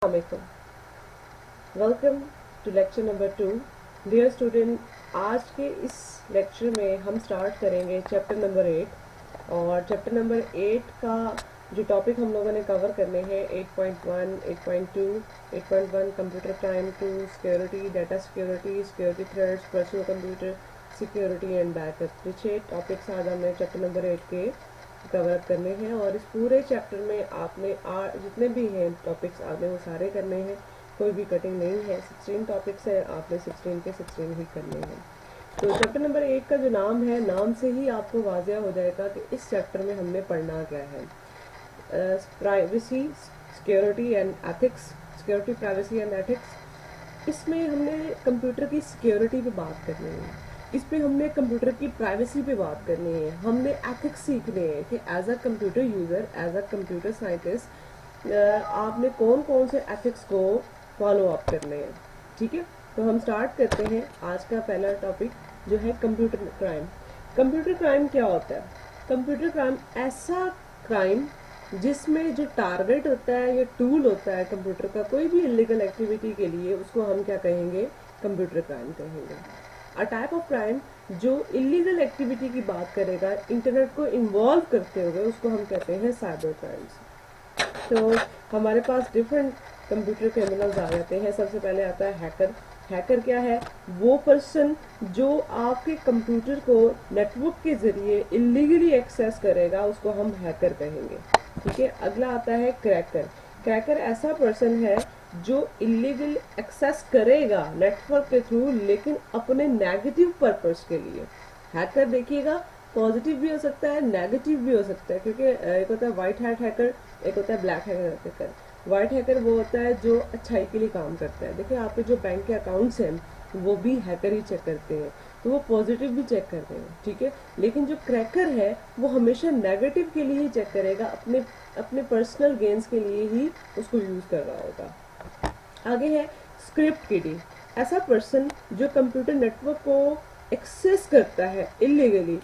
Assalamualaikum. Welcome to lecture number 2. Dear student, आज के इस लेक्चर में हम स्टार्ट करेंगे चैप्टर नंबर 8. और चैप्टर नंबर 8 का जो टॉपिक हम लोगों ने कवर करने हैं 8.1, 8.2, 8.1 computer crime, 2 security, data security, security threats, personal computer security and backup. ये 6 टॉपिक्स आज हमने चैप्टर नंबर 8 के कवर अप करने हैं. और इस पूरे चैप्टर में आपने जितने भी हैं टॉपिक्स आपने वो सारे करने हैं, कोई भी कटिंग नहीं है. 16 टॉपिक्स हैं, आपने 16 के 16 ही करने हैं. तो चैप्टर नंबर 8 का जो नाम है, नाम से ही आपको वाज़ेह हो जाएगा कि इस चैप्टर में हमने पढ़ना क्या है. Privacy, security and ethics. Security, privacy and ethics. इसमें हमने कंप्यूटर की सिक्योरिटी पे बात करनी है, इस पे हमने कंप्यूटर की प्राइवेसी पे बात करनी है, हमने एथिक्स सीखने हैं कि as a computer user, as a computer scientist आपने कौन कौन से एथिक्स को फॉलो अप करने हैं. ठीक है, तो हम स्टार्ट करते हैं. आज का पहला टॉपिक जो है कंप्यूटर क्राइम. कंप्यूटर क्राइम क्या होता है? कंप्यूटर क्राइम ऐसा क्राइम जिसमें जो टारगेट होता है या टूल होता है कंप्यूटर का कोई भी इलीगल एक्टिविटी के लिए, उसको हम क्या कहेंगे? कंप्यूटर क्राइम कहेंगे. अ टाइप ऑफ क्राइम जो इलीगल एक्टिविटी की बात करेगा, इंटरनेट को इन्वॉल्व करते हुए, उसको हम कहते हैं साइबर क्राइम्स. तो हमारे पास डिफरेंट कंप्यूटर क्रिमिनल्स आ जाते हैं. सबसे पहले आता है हैकर. हैकर क्या है? वो पर्सन जो आपके कंप्यूटर को नेटवर्क के जरिए इलीगली एक्सेस करेगा, उसको हम हैकर कहेंगे. ठीक है. अगला आता है क्रैकर. क्रैकर ऐसा पर्सन है जो इलीगल एक्सेस करेगा नेटवर्क के थ्रू, लेकिन अपने नेगेटिव पर्पस के लिए. हैकर देखिएगा पॉजिटिव भी हो सकता है, नेगेटिव भी हो सकता है, क्योंकि एक होता है व्हाइट हैट हैकर, एक होता है ब्लैक हैकर. व्हाइट हैकर वो होता है जो अच्छाई के लिए काम करता है. देखिए आपके जो बैंक के अकाउंट्स हैं वो भी हैकर ही चेक करते हैं, तो वो पॉजिटिव भी चेक करते हैं. ठीक है. लेकिन जो क्रैकर है वो हमेशा नेगेटिव के लिए ही चेक करेगा, अपने अपने पर्सनल गेन्स के लिए ही उसको यूज कर रहा होगा. आगे है स्क्रिप्ट किडिंग. ऐसा पर्सन जो कंप्यूटर नेटवर्क को एक्सेस करता है इलीगली,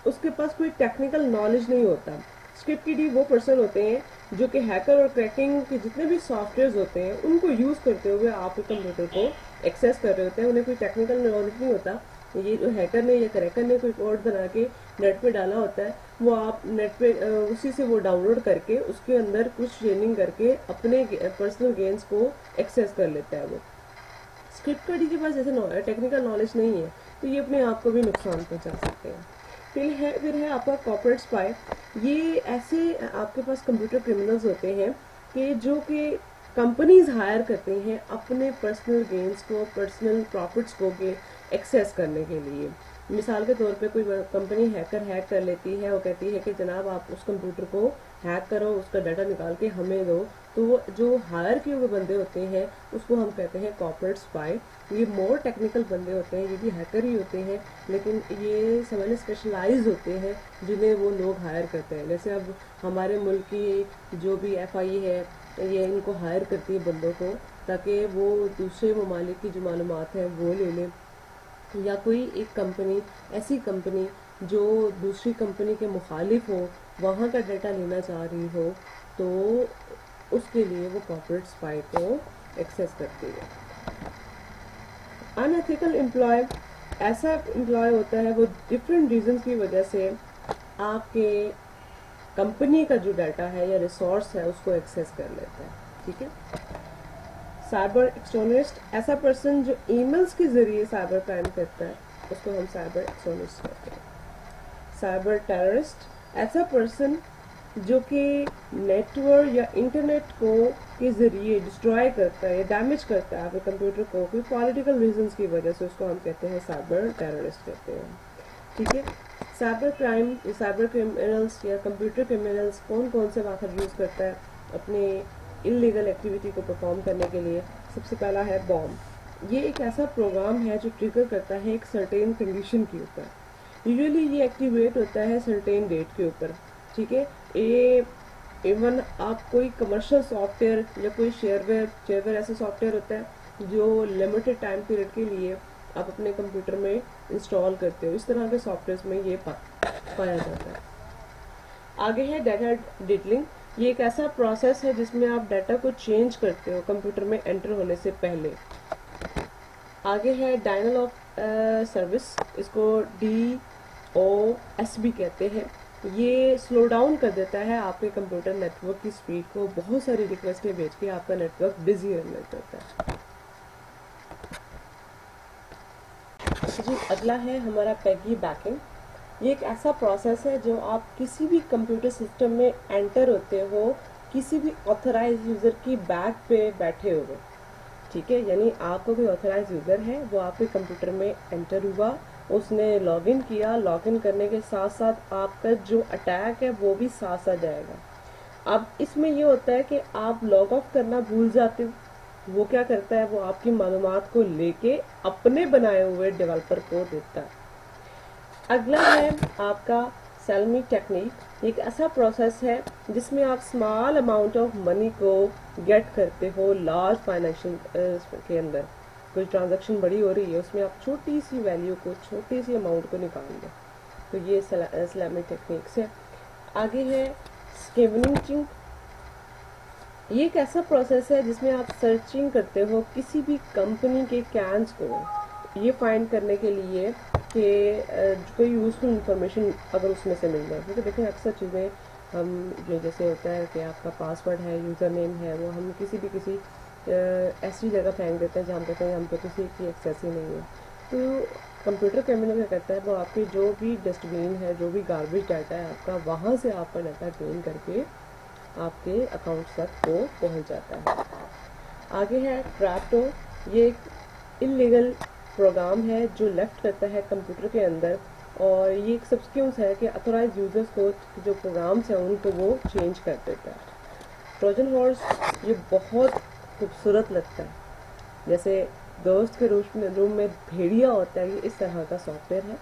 उसके पास कोई टेक्निकल नॉलेज नहीं होता. स्क्रिप्ट किडिंग वो पर्सन होते हैं जो कि हैकर और क्रैकिंग के जितने भी सॉफ्टवेयर होते हैं उनको यूज करते हुए आपके कंप्यूटर को एक्सेस कर रहे होते हैं. उन्हें कोई टेक्निकल नॉलेज नहीं होता. ये जो हैकर ने या क्रैकर ने कोई कोड बना के नेट पे डाला होता है, वो आप नेट पे उसी से वो डाउनलोड करके उसके अंदर कुछ ट्रेनिंग करके अपने पर्सनल गेन्स को एक्सेस कर लेता है. वो स्क्रिप्ट किडिंग के पास जैसे टेक्निकल नॉलेज नहीं है, तो ये अपने आप को भी नुकसान पहुंचा सकते हैं. फिर है आपका कॉर्पोरेट स्पाई. ये ऐसे आपके पास कंप्यूटर क्रिमिनल्स होते हैं कि जो कि कंपनीज हायर करते हैं अपने पर्सनल गेन्स को, पर्सनल प्रॉफिट्स को के एक्सेस करने के लिए. मिसाल के तौर पे कोई कंपनी हैकर हैक कर लेती है, वो कहती है कि जनाब आप उस कंप्यूटर को हैक करो, उसका डाटा निकाल के हमें दो. तो वो जो हायर किए हुए बंदे होते हैं उसको हम कहते हैं कॉर्पोरेट स्पाई. ये मोर टेक्निकल बंदे होते हैं, ये भी हैकर ही होते हैं, लेकिन ये समझ स्पेशलाइज होते हैं जिन्हें वो लोग हायर करते हैं. जैसे अब हमारे मुल्क की जो भी FI है, ये इनको हायर करती है बंदों को, ताकि वो दूसरे ममालिक की जो मालूमात है वो ले लें. या कोई एक कंपनी, ऐसी कंपनी जो दूसरी कंपनी के मुखालिफ हो, वहाँ का डाटा लेना चाह रही हो, तो उसके लिए वो कॉर्पोरेट स्पाई को एक्सेस करती है. Unethical employ. ऐसा एम्प्लॉय होता है वो डिफरेंट रीजन की वजह से आपके कंपनी का जो डाटा है या रिसोर्स है उसको एक्सेस कर लेता है. ठीक है. Cyber extremist. ऐसा पर्सन जो ईमेल्स के जरिए साइबर क्राइम करता है, उसको हम साइबर एक्सट्रीमिस्ट कहते हैं. Cyber terrorist. ऐसा पर्सन जो कि नेटवर्क या इंटरनेट को के जरिए डिस्ट्रॉय करता है या डैमेज करता है आपके कंप्यूटर को कोई पॉलिटिकल रीजंस की वजह से, उसको हम कहते हैं साइबर टेररिस्ट कहते हैं. ठीक है. साइबर क्राइम, साइबर क्रिमिनल्स या कंप्यूटर क्रिमिनल्स कौन कौन से मेथड यूज करता है अपने इलीगल एक्टिविटी को परफॉर्म करने के लिए? सबसे पहला है बॉम्ब. ये एक ऐसा प्रोग्राम है जो ट्रिगर करता है एक सर्टेन कंडीशन के ऊपर. यूजुअली ये एक्टिवेट होता है सर्टेन डेट के ऊपर. ठीक है. ये इवन आप कोई कमर्शियल सॉफ्टवेयर या कोई शेयरवेयर ऐसा सॉफ्टवेयर होता है जो लिमिटेड टाइम पीरियड के लिए आप अपने कंप्यूटर में इंस्टॉल करते हो, इस तरह के सॉफ्टवेयर में ये पाया जाता है. आगे है डाटा डिडलिंग. ये एक ऐसा प्रोसेस है जिसमें आप डाटा को चेंज करते हो कंप्यूटर में एंटर होने से पहले। आगे है डायनल ऑफ सर्विस, इसको DOS भी कहते हैं। ये स्लो डाउन कर देता है आपके कंप्यूटर नेटवर्क की स्पीड को, बहुत सारी रिक्वेस्टें भेज के आपका नेटवर्क बिजी रहने लग जाता है। जी अगला है हमारा पैगी बैकिंग। ये एक ऐसा प्रोसेस है जो आप किसी भी कंप्यूटर सिस्टम में एंटर होते हो किसी भी ऑथराइज यूज़र की बैक पे बैठे हुए, ठीक है, यानी आपका कोई ऑथराइज यूज़र है वो आपके कंप्यूटर में एंटर हुआ, उसने लॉगिन किया, लॉगिन करने के साथ साथ आपका जो अटैक है वो भी साथ साथ जाएगा। अब इसमें ये होता है कि आप लॉग ऑफ करना भूल जाते हो, वो क्या करता है, वो आपकी मालूमात को लेके अपने बनाए हुए डेवलपर को देता है। अगला है आपका सेलमी टेक्निक। एक ऐसा प्रोसेस है जिसमें आप स्मॉल अमाउंट ऑफ मनी को गेट करते हो लार्ज फाइनेंशियल के अंदर। कोई ट्रांजैक्शन बड़ी हो रही है उसमें आप छोटी सी वैल्यू को, छोटी सी अमाउंट को निकाल लो, तो ये सेलमी टेक्निक्स है। आगे है स्कैवेंजिंग। ये एक ऐसा प्रोसेस है जिसमें आप सर्चिंग करते हो किसी भी कंपनी के कैंस को ये फाइंड करने के लिए कि कोई यूज़फुल इंफॉर्मेशन अगर उसमें से मिल जाए। क्योंकि देखें अक्सर चीज़ें हम जो जैसे होता है कि आपका पासवर्ड है, यूज़र नेम है, वो हम किसी ऐसी जगह फेंक देते हैं जहाँ हम कहते हैं हम तो किसी की एक्सेस ही नहीं है। तो कंप्यूटर क्रिमिनल क्या करता है, वो आपकी जो भी डस्टबिन है, जो भी गार्बेज डाटा है आपका, वहाँ से आपका डाटा ड्रेन करके आपके अकाउंट तक वो पहुँच जाता है। आगे है ट्रैप्टो। ये एक इलीगल प्रोग्राम है जो लेफ्ट करता है कंप्यूटर के अंदर, और ये एक सब्सक्यूज है कि अथोराइज यूजर्स को जो प्रोग्राम्स हैं उनको वो चेंज कर देता है। ट्रोजन हॉर्स ये बहुत खूबसूरत लगता है, जैसे दोस्त के रूम में भेड़िया होता है, ये इस तरह का सॉफ्टवेयर है।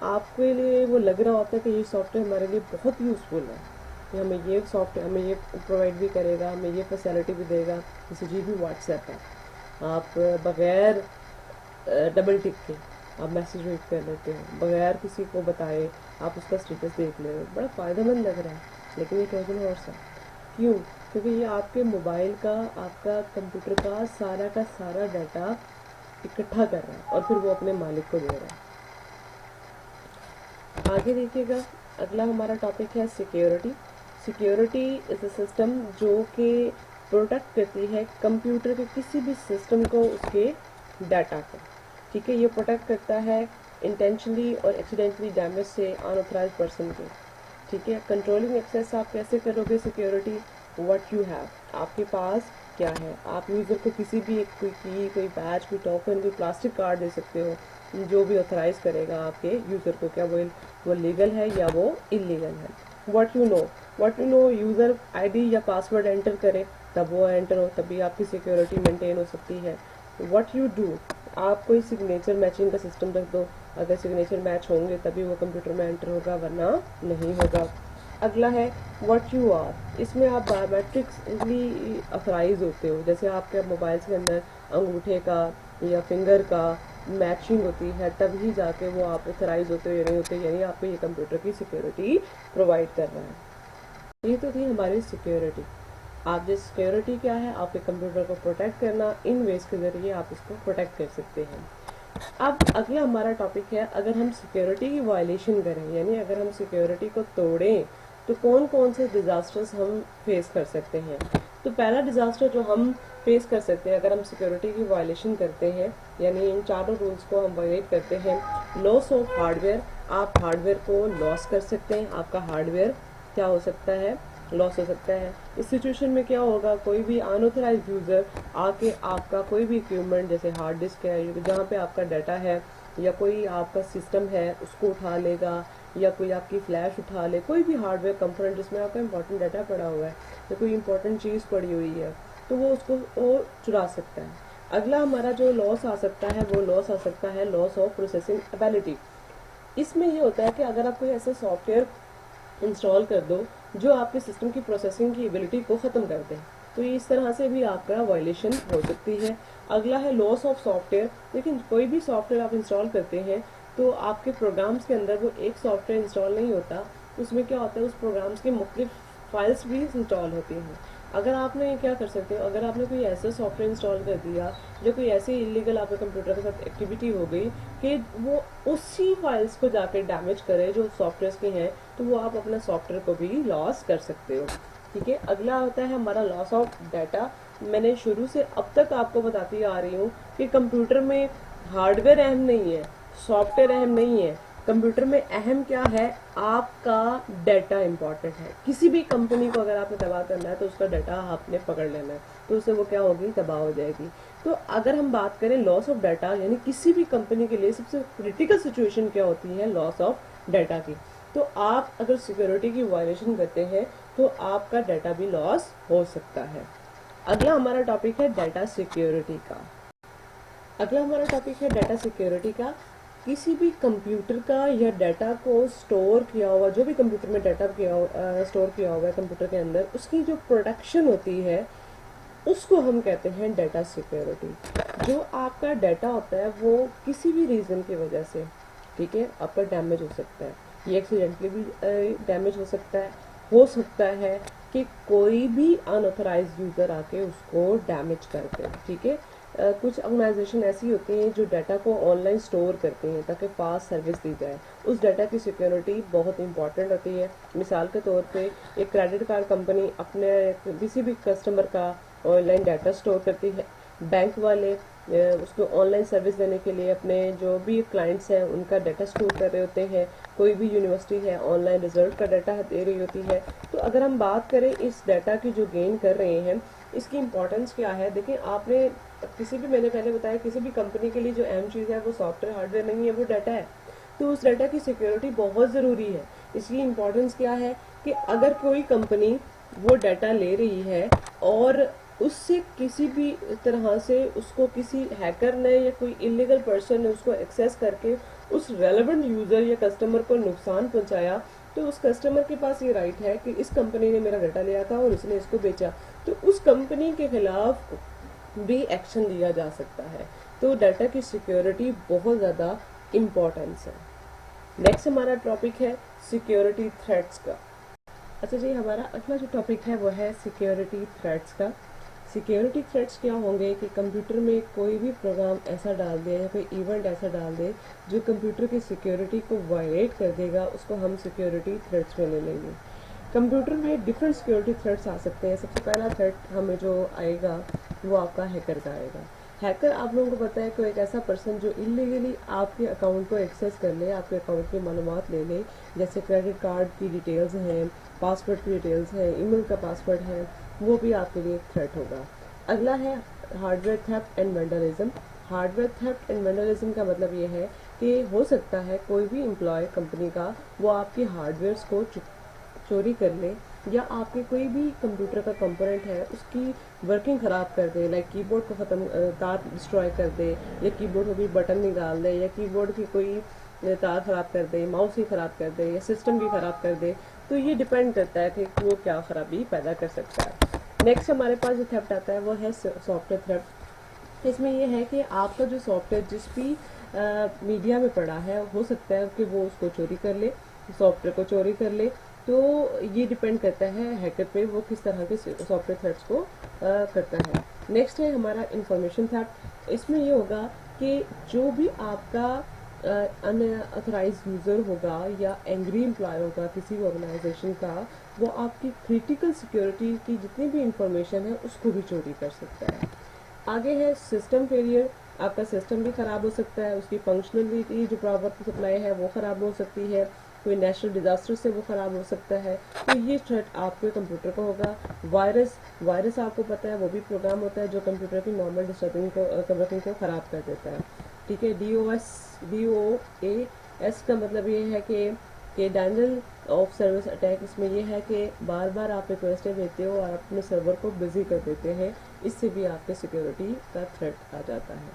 आपके लिए वो लग रहा होता है कि ये सॉफ्टवेयर हमारे लिए बहुत यूज़फुल है, कि हमें ये सॉफ्टवेयर हमें ये प्रोवाइड भी करेगा, हमें ये फैसिलिटी भी देगा। जैसे जी भी व्हाट्सएप है, आप बग़ैर डबल टिक के आप मैसेज रीड कर लेते हो, बगैर किसी को बताए आप उसका स्टेटस देख ले रहे हो, बड़ा फ़ायदेमंद लग रहा है। लेकिन ये ट्रोजन हॉर्स है, क्यों? क्योंकि ये आपके मोबाइल का, आपका कंप्यूटर का सारा डाटा इकट्ठा कर रहा है और फिर वो अपने मालिक को दे रहा है। आगे देखिएगा, अगला हमारा टॉपिक है security. Security is a system जो कि प्रोटेक्ट करती है कंप्यूटर के किसी भी सिस्टम को, उसके डाटा को, ठीक है। ये प्रोटेक्ट करता है इंटेंशनली और एक्सीडेंटली डैमेज से अनऑथराइज पर्सन के, ठीक है। कंट्रोलिंग एक्सेस आप कैसे करोगे सिक्योरिटी? व्हाट यू हैव, आपके पास क्या है। आप यूज़र को किसी भी कोई की, कोई बैच, कोई टोकन, कोई प्लास्टिक कार्ड दे सकते हो जो भी ऑथराइज करेगा आपके यूज़र को, क्या वो लीगल है या वो इलीगल है। What you know user ID या पासवर्ड एंटर करे तब वो एंटर हो, तभी आपकी सिक्योरिटी मेंटेन हो सकती है। व्हाट यू डू, आप कोई सिग्नेचर मैचिंग का सिस्टम रख दो, अगर सिग्नेचर मैच होंगे तभी वो कंप्यूटर में एंटर होगा, वरना नहीं होगा। अगला है व्हाट यू आर, इसमें आप बायोमेट्रिक्सली ऑथराइज होते हो, जैसे आपके मोबाइल के अंदर अंगूठे का या फिंगर का मैचिंग होती है तभी जाके वो आप ऑथराइज होते हो या नहीं होते, यानी आपको ये कंप्यूटर की सिक्योरिटी प्रोवाइड कर रहा है। ये तो थी हमारी सिक्योरिटी। आप जो सिक्योरिटी क्या है, आपके कंप्यूटर को प्रोटेक्ट करना, इन वेज के ज़रिए आप इसको प्रोटेक्ट कर सकते हैं। अब अगला हमारा टॉपिक है, अगर हम सिक्योरिटी की वायलेशन करें, यानी अगर हम सिक्योरिटी को तोड़ें तो कौन कौन से डिज़ास्टर्स हम फेस कर सकते हैं। तो पहला डिज़ास्टर जो हम फेस कर सकते हैं अगर हम सिक्योरिटी की वायलेशन करते हैं, यानी इन चारों रूल्स को हम वायलेट करते हैं। लॉस ऑफ हार्डवेयर, आप हार्डवेयर को लॉस कर सकते हैं, आपका हार्डवेयर क्या हो सकता है, लॉस हो सकता है। इस सिचुएशन में क्या होगा, कोई भी अनऑथराइज्ड यूज़र आके आपका कोई भी इक्विपमेंट, जैसे हार्ड डिस्क है जहाँ पे आपका डाटा है, या कोई आपका सिस्टम है उसको उठा लेगा, या कोई आपकी फ्लैश उठा ले, कोई भी हार्डवेयर कंपोनेंट जिसमें आपका इंपॉर्टेंट डाटा पड़ा हुआ है या कोई इंपॉर्टेंट चीज़ पड़ी हुई है, तो वो उसको वो चुरा सकता है। अगला हमारा जो लॉस आ सकता है वो लॉस आ सकता है लॉस ऑफ प्रोसेसिंग एबिलिटी। इसमें ये होता है कि अगर आप कोई ऐसा सॉफ्टवेयर इंस्टॉल कर दो जो आपके सिस्टम की प्रोसेसिंग की एबिलिटी को ख़त्म कर दे, तो इस तरह से भी आपका वायलेशन हो सकती है। अगला है लॉस ऑफ सॉफ्टवेयर। लेकिन कोई भी सॉफ्टवेयर आप इंस्टॉल करते हैं तो आपके प्रोग्राम्स के अंदर वो एक सॉफ्टवेयर इंस्टॉल नहीं होता, उसमें क्या होता है, उस प्रोग्राम्स के मुख्तलिफ फाइल्स भी इंस्टॉल होती हैं। अगर आपने क्या कर सकते हो, अगर आपने कोई ऐसा सॉफ्टवेयर इंस्टॉल कर दिया या कोई ऐसी इलीगल आपके कंप्यूटर के साथ एक्टिविटी हो गई कि वो उसी फाइल्स को जाके डैमेज करे जो सॉफ्टवेयर के हैं, तो वो आप अपना सॉफ्टवेयर को भी लॉस कर सकते हो। ठीक है, अगला होता है हमारा लॉस ऑफ डाटा। मैंने शुरू से अब तक आपको बताती आ रही हूँ कि कंप्यूटर में हार्डवेयर अहम नहीं है, सॉफ्टवेयर अहम नहीं है। कंप्यूटर में अहम क्या है, आपका डाटा इंपॉर्टेंट है। किसी भी कंपनी को अगर आपने तबाह करना है तो उसका डाटा आपने पकड़ लेना है, तो उससे वो क्या होगी, तबाह हो जाएगी। तो अगर हम बात करें लॉस ऑफ डाटा, यानी किसी भी कंपनी के लिए सबसे क्रिटिकल सिचुएशन क्या होती है, लॉस ऑफ डाटा की। तो आप अगर सिक्योरिटी की वायलेशन करते हैं तो आपका डाटा भी लॉस हो सकता है। अगला हमारा टॉपिक है डाटा सिक्योरिटी का। अगला हमारा टॉपिक है डाटा सिक्योरिटी का। किसी भी कंप्यूटर का या डाटा को स्टोर किया हुआ, जो भी कंप्यूटर में डाटा स्टोर किया हुआ है कंप्यूटर के अंदर, उसकी जो प्रोटेक्शन होती है उसको हम कहते हैं डाटा सिक्योरिटी। जो आपका डाटा होता है वो किसी भी रीज़न की वजह से, ठीक है, आपका डैमेज हो सकता है। ये एक्सीडेंटली भी डैमेज हो सकता है कि कोई भी अनऑथराइज्ड यूज़र आके उसको डैमेज कर दे। ठीक है, कुछ ऑर्गेनाइजेशन ऐसी होती हैं जो डाटा को ऑनलाइन स्टोर करती हैं ताकि फास्ट सर्विस दी जाए। उस डाटा की सिक्योरिटी बहुत इंपॉर्टेंट होती है। मिसाल के तौर पे एक क्रेडिट कार्ड कंपनी अपने किसी भी कस्टमर का ऑनलाइन डाटा स्टोर करती है। बैंक वाले उसको ऑनलाइन सर्विस देने के लिए अपने जो भी क्लाइंट्स हैं उनका डाटा स्टोर कर रहे होते हैं। कोई भी यूनिवर्सिटी है ऑनलाइन रिजल्ट का डाटा दे रही होती है। तो अगर हम बात करें इस डाटा की जो गेन कर रहे हैं, इसकी इंपॉर्टेंस क्या है। देखिए, आपने किसी भी, मैंने पहले बताया, किसी भी कंपनी के लिए जो अहम चीज़ है वो सॉफ्टवेयर हार्डवेयर नहीं है, वो डाटा है। तो उस डाटा की सिक्योरिटी बहुत ज़रूरी है। इसकी इंपॉर्टेंस क्या है कि अगर कोई कंपनी वो डाटा ले रही है और उससे किसी भी तरह से उसको किसी हैकर ने या कोई इलीगल पर्सन ने उसको एक्सेस करके उस रेलेवेंट यूज़र या कस्टमर को नुकसान पहुंचाया, तो उस कस्टमर के पास ये राइट है कि इस कंपनी ने मेरा डाटा लिया था और इसने इसको बेचा, तो उस कंपनी के खिलाफ भी एक्शन लिया जा सकता है। तो डाटा की सिक्योरिटी बहुत ज़्यादा इम्पोर्टेंस है। नेक्स्ट हमारा टॉपिक है सिक्योरिटी थ्रेट्स का। अच्छा जी, हमारा अगला जो टॉपिक है वो है सिक्योरिटी थ्रेट्स का। सिक्योरिटी थ्रेट्स क्या होंगे कि कंप्यूटर में कोई भी प्रोग्राम ऐसा डाल दे या कोई इवेंट ऐसा डाल दे जो कंप्यूटर की सिक्योरिटी को वायलेट कर देगा, उसको हम सिक्योरिटी थ्रेट्स में ले लेंगे। कंप्यूटर में डिफरेंट सिक्योरिटी थ्रेट्स आ सकते हैं। सबसे पहला थ्रेट हमें जो आएगा वो आपका हैकर का आएगा। हैकर, आप लोगों को पता है, कोई एक ऐसा पर्सन जो इलीगली आपके अकाउंट को एक्सेस कर ले, आपके अकाउंट की मालूमात ले ले, जैसे क्रेडिट कार्ड की डिटेल्स हैं, पासवर्ड की डिटेल्स हैं, ईमेल का पासवर्ड है, वो भी आपके लिए एक थ्रेट होगा। अगला है hardware theft and vandalism. Hardware theft and vandalism का मतलब ये है कि हो सकता है कोई भी एम्प्लॉय कंपनी का वो आपकी हार्डवेयर को चोरी कर ले या आपके कोई भी कंप्यूटर का कंपोनेंट है उसकी वर्किंग ख़राब कर दे, लाइक कीबोर्ड को ख़त्म तार डिस्ट्रॉय कर दे, या कीबोर्ड को भी बटन निकाल दे, या कीबोर्ड की कोई तार ख़राब कर दे, माउस ही ख़राब कर दे, या सिस्टम भी ख़राब कर दे। तो ये डिपेंड करता है कि वो क्या ख़राबी पैदा कर सकता है। नेक्स्ट हमारे पास जो थेफ्ट आता है वो है सॉफ्टवेयर थेफ्ट। इसमें यह है कि आपका जो सॉफ्टवेयर जिस भी मीडिया में पड़ा है, हो सकता है कि वो उसको चोरी कर ले, सॉफ्टवेयर को चोरी कर ले। तो ये डिपेंड करता है हैकर पे, वो किस तरह के सॉफ्टवेयर थ्रेट्स को करता है। नेक्स्ट है हमारा इंफॉर्मेशन थेफ्ट। इसमें ये होगा कि जो भी आपका अनऑथराइज्ड यूज़र होगा या एंग्री एम्प्लॉय होगा किसी ऑर्गेनाइजेशन का, वो आपकी क्रिटिकल सिक्योरिटी की जितनी भी इंफॉर्मेशन है उसको भी चोरी कर सकता है। आगे है सिस्टम फेलियर। आपका सिस्टम भी ख़राब हो सकता है, उसकी फंक्शनलिटी जो पावर सप्लाई है वो ख़राब हो सकती है, कोई नेचुरल डिजास्टर से वो ख़राब हो सकता है। तो ये थ्रेट आपके कंप्यूटर को होगा। वायरस आपको पता है वो भी प्रोग्राम होता है जो कंप्यूटर की नॉर्मल वर्किंग को ख़राब कर देता है। ठीक है, DOS का मतलब ये है कि डायनल ऑफ सर्विस अटैक। इसमें यह है कि बार बार आप रिक्वेस्टें देते हो और अपने सर्वर को बिजी कर देते हैं, इससे भी आपके सिक्योरिटी का थ्रेट आ जाता है।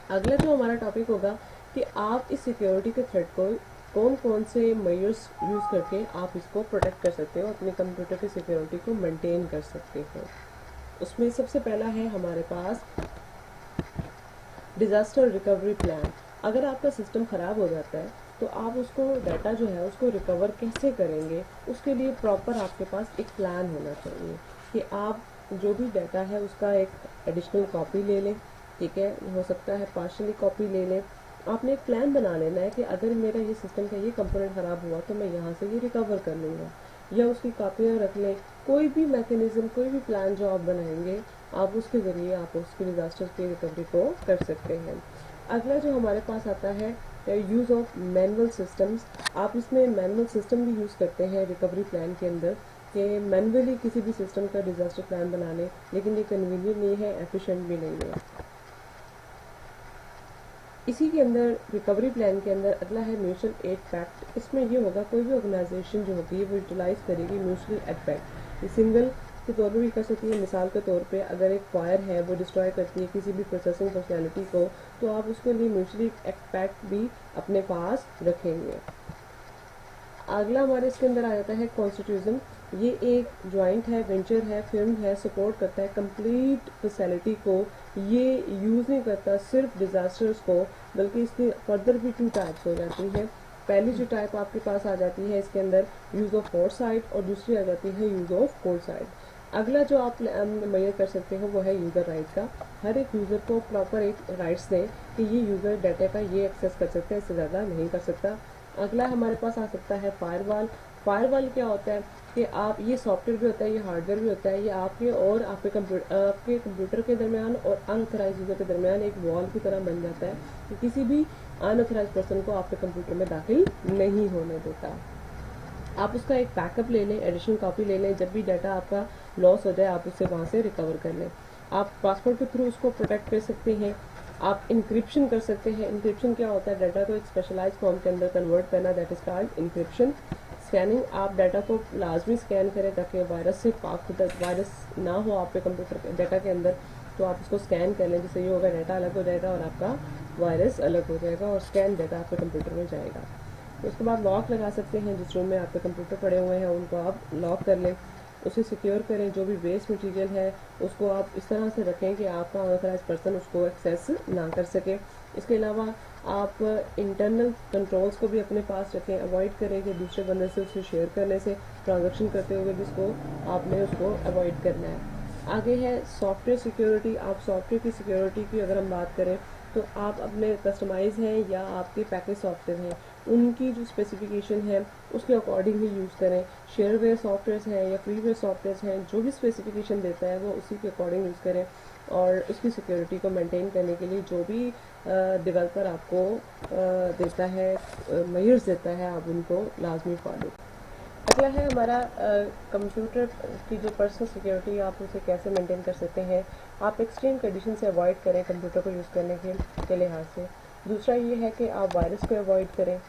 अगला जो हमारा टॉपिक होगा कि आप इस सिक्योरिटी के थ्रेट को कौन कौन से मेजर्स यूज़ करके आप इसको प्रोटेक्ट कर सकते हो, अपने कंप्यूटर की सिक्योरिटी को मेंटेन कर सकते हो। उसमें सबसे पहला है हमारे पास डिज़ास्टर रिकवरी प्लान। अगर आपका सिस्टम ख़राब हो जाता है तो आप उसको डाटा जो है उसको रिकवर कैसे करेंगे, उसके लिए प्रॉपर आपके पास एक प्लान होना चाहिए कि आप जो भी डाटा है उसका एक एडिशनल कॉपी ले लें, ठीक है, हो सकता है पार्शली कॉपी ले लें। आपने एक प्लान बना लेना है कि अगर मेरा ये सिस्टम का ये कंपोनेंट ख़राब हुआ तो मैं यहाँ से ये रिकवर कर लूँगा, या उसकी कापियाँ रख लें। कोई भी मैकेनिज्म, कोई भी प्लान जो आप बनाएंगे, आप उसके ज़रिए आप उसकी डिज़ास्टर की रिकवरी को कर सकते हैं। अगला जो हमारे पास आता है यूज़ ऑफ मैनुअल सिस्टम्स। आप इसमें मैनुअल सिस्टम भी यूज़ करते हैं रिकवरी प्लान के अंदर, कि मैनुअली किसी भी सिस्टम का डिज़ास्टर प्लान बना लें, लेकिन ये कन्वीनियंट नहीं है, एफिशिएंट भी नहीं है। इसी के अंदर रिकवरी प्लान के अंदर अगला है म्यूचुअल एड पैक्ट। इसमें ये होगा कोई भी ऑर्गेनाइजेशन जो होती है वो यूटिलाइज करेगी म्यूचुअल एड पैक्ट। ये सिंगल के तौर पर भी कर सकती है। मिसाल के तौर पे अगर एक फायर है वो डिस्ट्रॉय करती है किसी भी प्रोसेसिंग फैसिलिटी को, तो आप उसके लिए म्यूचुअली एड पैक्ट भी अपने पास रखेंगे। अगला हमारे इसके अंदर आ जाता है कॉन्स्टिट्यूशन। ये एक ज्वाइंट है, वेंचर है, फिर्म है, सपोर्ट करता है कंप्लीट फैसिलिटी को। ये यूज़ नहीं करता सिर्फ डिज़ास्टर्स को, बल्कि इसकी फर्दर भी 2 टाइप्स हो जाती है। पहली जो टाइप आपके पास आ जाती है इसके अंदर यूज़ ऑफ फोरसाइट, और दूसरी आ जाती है यूज़ ऑफ फोरसाइट। अगला जो आप मेजर कर सकते हो वो है यूज़र राइट का। हर एक यूज़र को प्रॉपर एक राइट्स दें कि ये यूज़र डाटा का ये एक्सेस कर सकता है, इससे ज़्यादा नहीं कर सकता। अगला हमारे पास आ सकता है फायरवॉल। फायरवॉल क्या होता है कि आप, ये सॉफ्टवेयर भी होता है, ये हार्डवेयर भी होता है, ये आपके और आपके कंप्यूटर के दरमियान और अनऑथराइज यूज़र के दरमियान एक वॉल की तरह बन जाता है कि किसी भी अनऑथराइज पर्सन को आपके कंप्यूटर में दाखिल नहीं होने देता। आप उसका एक बैकअप ले लें, एडिशनल कॉपी ले लें, जब भी डाटा आपका लॉस हो जाए आप उससे वहाँ से रिकवर कर लें। आप पासवर्ड के थ्रू उसको प्रोटेक्ट कर सकते हैं। आप इंक्रिप्शन कर सकते हैं। इंक्रिप्शन क्या होता है, डाटा को एक स्पेशलाइज फॉर्म के अंदर कन्वर्ट करना, that is called encryption. Scanning, आप डाटा को लाजमी स्कैन करें ताकि वायरस से पाक वायरस ना हो आपके कंप्यूटर डाटा के अंदर, तो आप उसको स्कैन कर लें, जिससे ये होगा डाटा अलग हो जाएगा और आपका वायरस अलग हो जाएगा और स्कैन डाटा आपके कंप्यूटर में जाएगा। तो उसके बाद लॉक लगा सकते हैं, जिस रूम में आपके कंप्यूटर पड़े हुए हैं उनको आप लॉक कर लें, उसे सिक्योर करें। जो भी वेस्ट मटेरियल है उसको आप इस तरह से रखें कि आपका अनऑथराइज पर्सन उसको एक्सेस ना कर सके। इसके अलावा आप इंटरनल कंट्रोल्स को भी अपने पास रखें, अवॉइड करें कि दूसरे बंदे से उसे शेयर करने से, ट्रांजैक्शन करते हुए जिसको आपने उसको अवॉइड करना है। आगे है सॉफ्टवेयर सिक्योरिटी। आप सॉफ्टवेयर की सिक्योरिटी की अगर हम बात करें तो आप अपने कस्टमाइज हैं या आपके पैकेज सॉफ्टवेयर हैं, उनकी जो स्पेसिफिकेशन है उसके अकॉर्डिंग ही यूज़ करें। शेयरवेयर सॉफ्टवेयर हैं या फ्रीवेयर सॉफ्टवेयर हैं, जो भी स्पेसिफिकेशन देता है वो उसी के अकॉर्डिंग यूज़ करें। और उसकी सिक्योरिटी को मेंटेन करने के लिए जो भी डेवलपर आपको देता है, मेजर्स देता है, आप उनको लाजमी फॉलो। अगला है हमारा कंप्यूटर की जो पर्सनल सिक्योरिटी, आप उसे कैसे मेंटेन कर सकते हैं। आप एक्सट्रीम कंडीशन से अवॉइड करें कंप्यूटर को यूज़ करने के लिहाज से। दूसरा ये है कि आप वायरस को अवॉइड करें,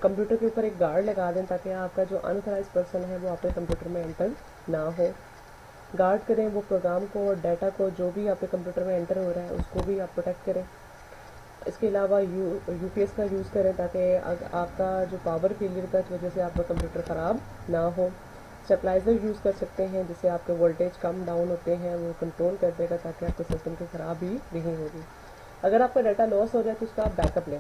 कंप्यूटर के ऊपर एक गार्ड लगा दें ताकि आपका जो अनऑथराइज पर्सन है वो आपके कंप्यूटर में एंटर ना हो। गार्ड करें वो प्रोग्राम को और डाटा को, जो भी आपके कंप्यूटर में एंटर हो रहा है उसको भी आप प्रोटेक्ट करें। इसके अलावा यूपीएस का यूज़ करें ताकि आपका जो पावर फेलियर का वजह से आपका कंप्यूटर ख़राब ना हो। स्टेबलाइज़र यूज़ कर सकते हैं जिससे आपके वोल्टेज कम डाउन होते हैं, वो कंट्रोल कर देगा ताकि आपके सिस्टम की ख़राबी नहीं होगी। अगर आपका डाटा लॉस हो जाए तो उसका आप बैकअप लें।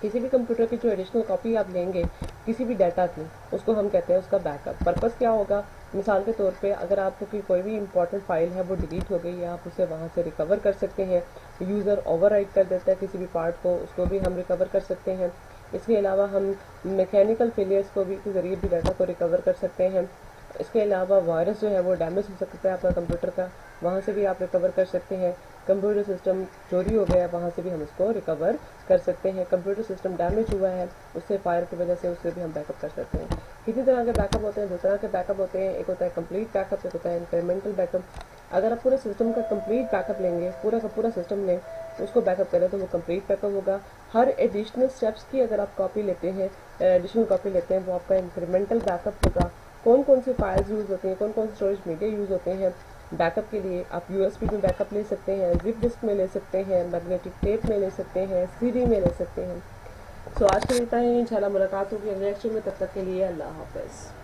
किसी भी कंप्यूटर की जो एडिशनल कॉपी आप लेंगे किसी भी डाटा की, उसको हम कहते हैं उसका बैकअप। पर्पस क्या होगा, मिसाल के तौर पे अगर आपकी कोई भी इंपॉर्टेंट फाइल है वो डिलीट हो गई है, आप उसे वहाँ से रिकवर कर सकते हैं। यूज़र ओवरराइट कर देता है किसी भी पार्ट को, उसको भी हम रिकवर कर सकते हैं। इसके अलावा हम मैकेनिकल फेलियर्स को भी के ज़रिए भी डाटा को रिकवर कर सकते हैं। इसके अलावा वायरस जो है वो डैमेज हो सकता है आपका कंप्यूटर का, वहाँ से भी आप रिकवर कर सकते हैं। कंप्यूटर सिस्टम चोरी हो गया है, वहाँ से भी हम उसको रिकवर कर सकते हैं। कंप्यूटर सिस्टम डैमेज हुआ है उससे फायर की वजह से, उससे भी हम बैकअप कर सकते हैं। कितनी तरह के बैकअप होते हैं, 2 तरह के बैकअप होते हैं। एक होता है कंप्लीट बैकअप, एक होता है इंक्रीमेंटल बैकअप। अगर आप पूरे सिस्टम का कंप्लीट बैकअप लेंगे, पूरा का पूरा सिस्टम लें, उसको बैकअप करें तो वो कंप्लीट बैकअप होगा। हर एडिशनल स्टेप्स की अगर आप कॉपी लेते हैं, एडिशनल कॉपी लेते हैं, वो आपका इंक्रीमेंटल बैकअप होगा। कौन कौन सी फाइल्स यूज़ होती हैं, कौन कौन से स्टोरेज मीडिया यूज़ होते हैं बैकअप के लिए, आप यूएसबी में बैकअप ले सकते हैं, जिप डिस्क में ले सकते हैं, मैग्नेटिक टेप में ले सकते हैं, सीडी में ले सकते हैं। सो आज के लिए इतना ही, इंशाल्लाह मुलाकात होगी अगले लेक्चर में। तब तक के लिए अल्लाह हाफ़िज़।